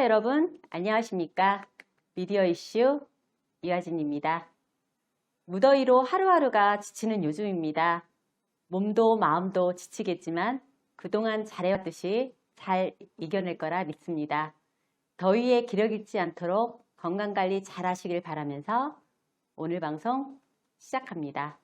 시청자 여러분, 안녕하십니까? 미디어 이슈 이화진입니다. 무더위로 하루하루가 지치는 요즘입니다. 몸도 마음도 지치겠지만 그동안 잘해왔듯이 잘 이겨낼 거라 믿습니다. 더위에 기력 잃지 않도록 건강관리 잘 하시길 바라면서 오늘 방송 시작합니다.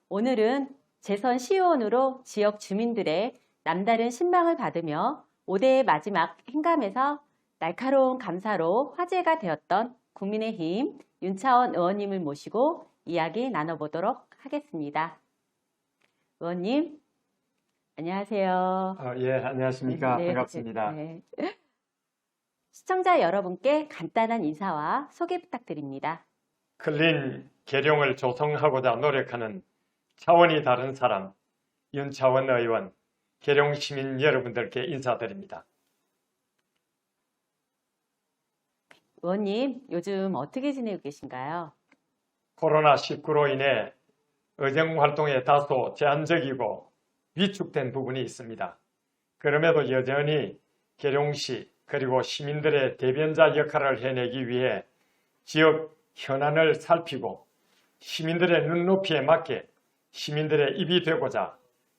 오늘은 재선 시의원으로 지역 주민들의 남다른 신망을 받으며 5대의 마지막 행감에서 날카로운 감사로 화제가 되었던 국민의힘 윤차원 의원님을 모시고 이야기 나눠보도록 하겠습니다. 의원님, 안녕하세요. 예, 안녕하십니까. 네, 반갑습니다. 네. 시청자 여러분께 간단한 인사와 소개 부탁드립니다. 클린 계룡을 조성하고자 노력하는 차원이 다른 사람, 윤차원 의원, 계룡 시민 여러분들께 인사드립니다. 의원님, 요즘 어떻게 지내고 계신가요? 코로나19로 인해 의정활동에 다소 제한적이고 위축된 부분이 있습니다. 그럼에도 여전히 계룡시 그리고 시민들의 대변자 역할을 해내기 위해 지역 현안을 살피고 시민들의 눈높이에 맞게 시민들의 입이 되고자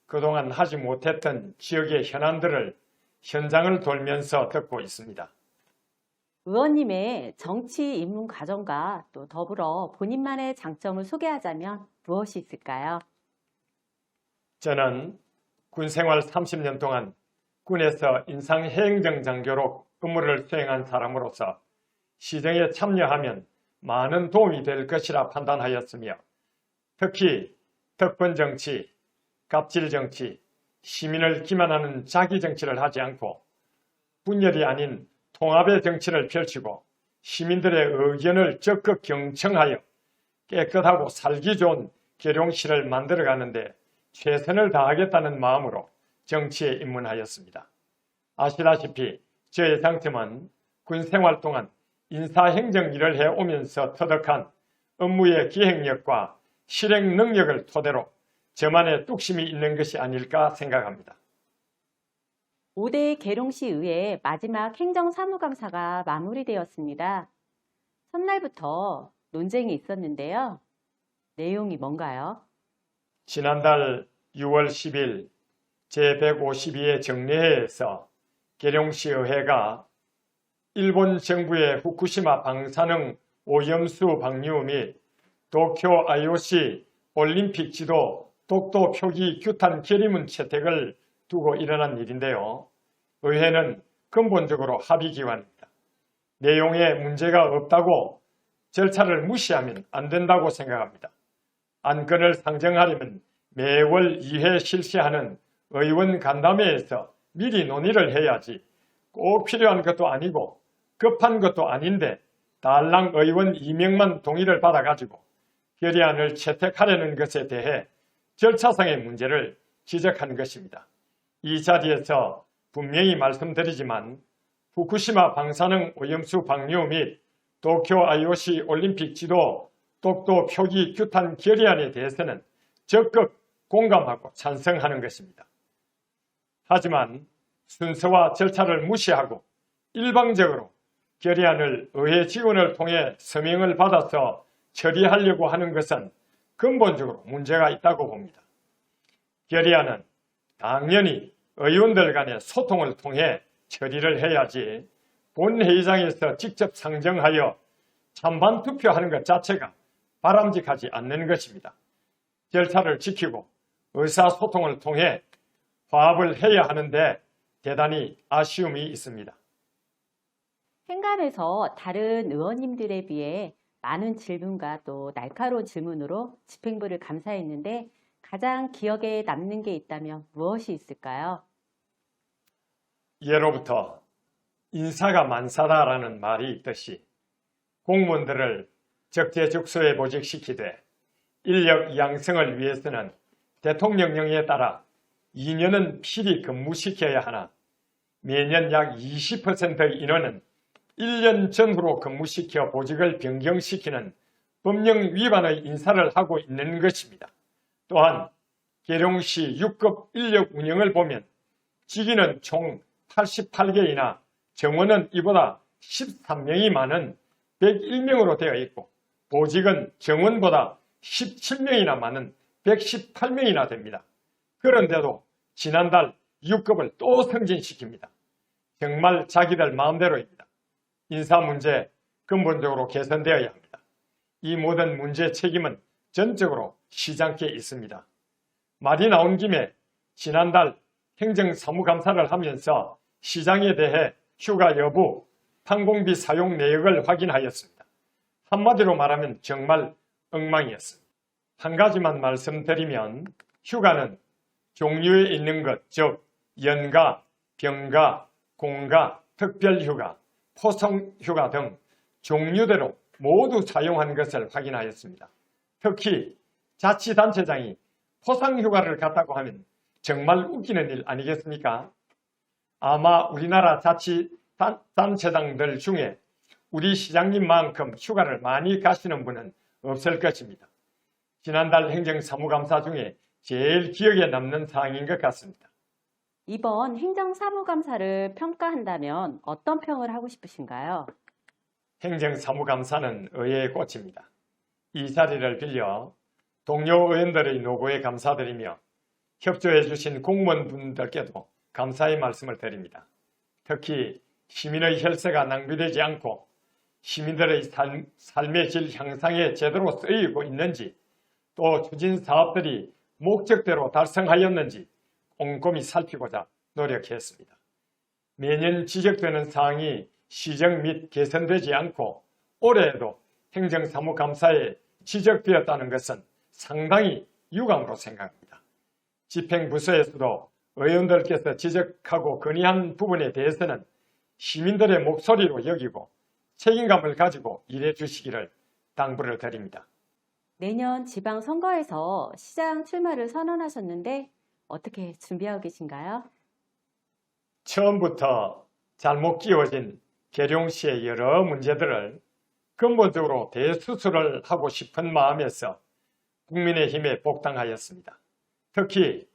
그동안 하지 못했던 지역의 현안들을 현장을 돌면서 듣고 있습니다. 의원님의 정치 입문 과정과 또 더불어 본인만의 장점을 소개하자면 무엇이 있을까요? 저는 군 생활 30년 동안 군에서 인상해행정 장교로 업무를 수행한 사람으로서 시정에 참여하면 많은 도움이 될 것이라 판단하였으며 특히 덕분정치, 갑질정치, 시민을 기만하는 자기정치를 하지 않고 분열이 아닌 통합의 정치를 펼치고 시민들의 의견을 적극 경청하여 깨끗하고 살기 좋은 계룡시를 만들어가는데 최선을 다하겠다는 마음으로 정치에 입문하였습니다. 아시다시피 저의 장점은 군 생활 동안 인사행정 일을 해오면서 터득한 업무의 기획력과 실행 능력을 토대로 저만의 뚝심이 있는 것이 아닐까 생각합니다. 5대 계룡시 의회 마지막 행정사무감사가 마무리되었습니다. 첫날부터 논쟁이 있었는데요. 내용이 뭔가요? 지난달 6월 10일 제152회 정례회에서 계룡시 의회가 일본 정부의 후쿠시마 방사능 오염수 방류 및 도쿄 IOC 올림픽 지도 독도 표기 규탄 결의문 채택을 두고 일어난 일인데요. 의회는 근본적으로 합의기관입니다. 내용에 문제가 없다고 절차를 무시하면 안 된다고 생각합니다. 안건을 상정하려면 매월 2회 실시하는 의원 간담회에서 미리 논의를 해야지 꼭 필요한 것도 아니고 급한 것도 아닌데 달랑 의원 2명만 동의를 받아가지고 결의안을 채택하려는 것에 대해 절차상의 문제를 지적한 것입니다. 이 자리에서 분명히 말씀드리지만 후쿠시마 방사능 오염수 방류 및 도쿄 IOC 올림픽 지도 독도 표기 규탄 결의안에 대해서는 적극 공감하고 찬성하는 것입니다. 하지만 순서와 절차를 무시하고 일방적으로 결의안을 의회 직원을 통해 서명을 받아서 처리하려고 하는 것은 근본적으로 문제가 있다고 봅니다. 결의안은 당연히 의원들 간의 소통을 통해 처리를 해야지 본회의장에서 직접 상정하여 찬반 투표하는 것 자체가 바람직하지 않는 것입니다. 절차를 지키고 의사소통을 통해 화합을 해야 하는데 대단히 아쉬움이 있습니다. 행감에서 다른 의원님들에 비해 많은 질문과 또 날카로운 질문으로 집행부를 감사했는데 가장 기억에 남는 게 있다면 무엇이 있을까요? 예로부터 인사가 만사다라는 말이 있듯이 공무원들을 적재적소에 보직시키되 인력 양성을 위해서는 대통령령에 따라 2년은 필히 근무시켜야 하나 매년 약 20%의 인원은 1년 전후로 근무시켜 보직을 변경시키는 법령 위반의 인사를 하고 있는 것입니다. 또한 계룡시 6급 인력 운영을 보면 직위는 총 88개이나 정원은 이보다 13명이 많은 101명으로 되어 있고 보직은 정원보다 17명이나 많은 118명이나 됩니다. 그런데도 지난달 6급을 또 승진시킵니다. 정말 자기들 마음대로입니다. 인사 문제 근본적으로 개선되어야 합니다. 이 모든 문제 책임은 전적으로 시장께 있습니다. 말이 나온 김에 지난달 행정사무감사를 하면서 시장에 대해 휴가 여부, 항공비 사용 내역을 확인하였습니다. 한마디로 말하면 정말 엉망이었습니다. 한 가지만 말씀드리면 휴가는 종류에 있는 것, 즉 연가, 병가, 공가, 특별휴가, 포성휴가 등 종류대로 모두 사용한 것을 확인하였습니다. 특히 자치단체장이 포상휴가를 갖다고 하면 정말 웃기는 일 아니겠습니까? 아마 우리나라 자치단체장들 중에 우리 시장님만큼 휴가를 많이 가시는 분은 없을 것입니다. 지난달 행정사무감사 중에 제일 기억에 남는 사항인 것 같습니다. 이번 행정사무감사를 평가한다면 어떤 평을 하고 싶으신가요? 행정사무감사는 의회의 꽃입니다. 이 자리를 빌려 동료 의원들의 노고에 감사드리며 협조해 주신 공무원분들께도 감사의 말씀을 드립니다. 특히 시민의 혈세가 낭비되지 않고 시민들의 삶의 질 향상에 제대로 쓰이고 있는지 또 추진 사업들이 목적대로 달성하였는지 꼼꼼히 살피고자 노력했습니다. 매년 지적되는 사항이 시정 및 개선되지 않고 올해에도 행정사무감사에 지적되었다는 것은 상당히 유감으로 생각합니다. 집행부서에서도 의원들께서 지적하고 건의한 부분에 대해서는 시민들의 목소리로 여기고 책임감을 가지고 일해 주시기를 당부를 드립니다. 내년 지방선거에서 시장 출마를 선언하셨는데 어떻게 준비하고 계신가요? 처음부터 잘못 끼워진 계룡시의 여러 문제들을 근본적으로 대수술을 하고 싶은 마음에서 국민의힘에 복당하였습니다. 특히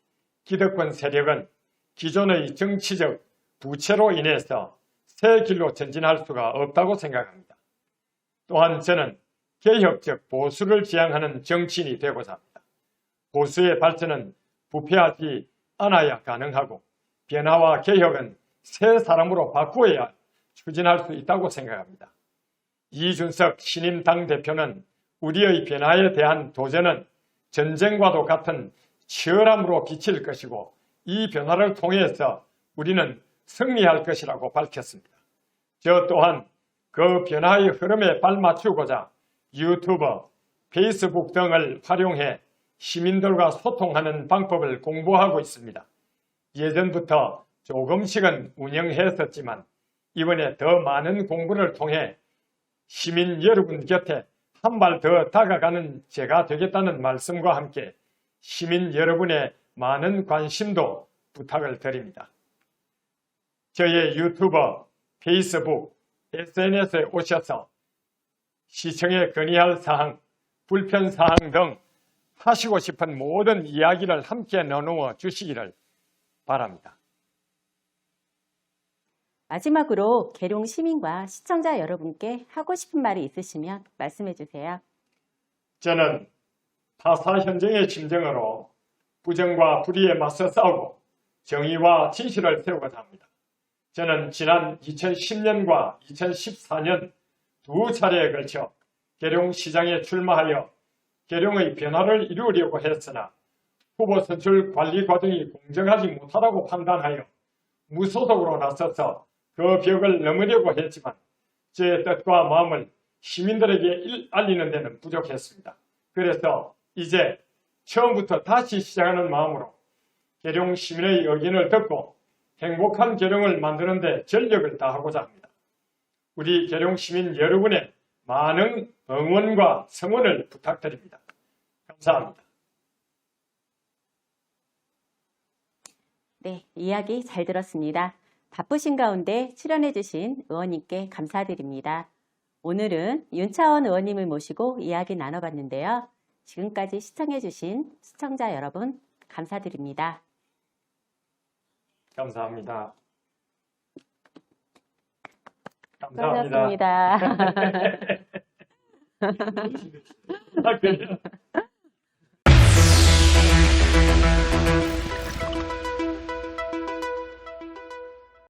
기득권 세력은 기존의 정치적 부채로 인해서 새 길로 전진할 수가 없다고 생각합니다. 또한 저는 개혁적 보수를 지향하는 정치인이 되고자 합니다. 보수의 발전은 부패하지 않아야 가능하고 변화와 개혁은 새 사람으로 바꾸어야 추진할 수 있다고 생각합니다. 이준석 신임 당대표는 우리의 변화에 대한 도전은 전쟁과도 같은 치열함으로 비칠 것이고 이 변화를 통해서 우리는 승리할 것이라고 밝혔습니다. 저 또한 그 변화의 흐름에 발맞추고자 유튜버, 페이스북 등을 활용해 시민들과 소통하는 방법을 공부하고 있습니다. 예전부터 조금씩은 운영했었지만 이번에 더 많은 공부를 통해 시민 여러분 곁에 한 발 더 다가가는 제가 되겠다는 말씀과 함께 시민 여러분의 많은 관심도 부탁을 드립니다. 저의 유튜버, 페이스북, SNS에 오셔서 시청에 건의할 사항, 불편 사항 등 하시고 싶은 모든 이야기를 함께 나누어 주시기를 바랍니다. 마지막으로 계룡 시민과 시청자 여러분께 하고 싶은 말이 있으시면 말씀해 주세요. 저는 타사 현정의 심정으로 부정과 불의에 맞서 싸우고 정의와 진실을 세우고자 합니다. 저는 지난 2010년과 2014년 두 차례에 걸쳐 계룡시장에 출마하여 계룡의 변화를 이루려고 했으나 후보 선출 관리 과정이 공정하지 못하다고 판단하여 무소속으로 나서서 그 벽을 넘으려고 했지만 제 뜻과 마음을 시민들에게 알리는 데는 부족했습니다. 그래서 이제 처음부터 다시 시작하는 마음으로 계룡 시민의 의견을 듣고 행복한 계룡을 만드는 데 전력을 다하고자 합니다. 우리 계룡 시민 여러분의 많은 응원과 성원을 부탁드립니다. 감사합니다. 네, 이야기 잘 들었습니다. 바쁘신 가운데 출연해 주신 의원님께 감사드립니다. 오늘은 윤차원 의원님을 모시고 이야기 나눠봤는데요. 지금까지 시청해 주신 시청자 여러분 감사드립니다. 감사합니다. 감사합니다. 수고하셨습니다. 아, 그래요?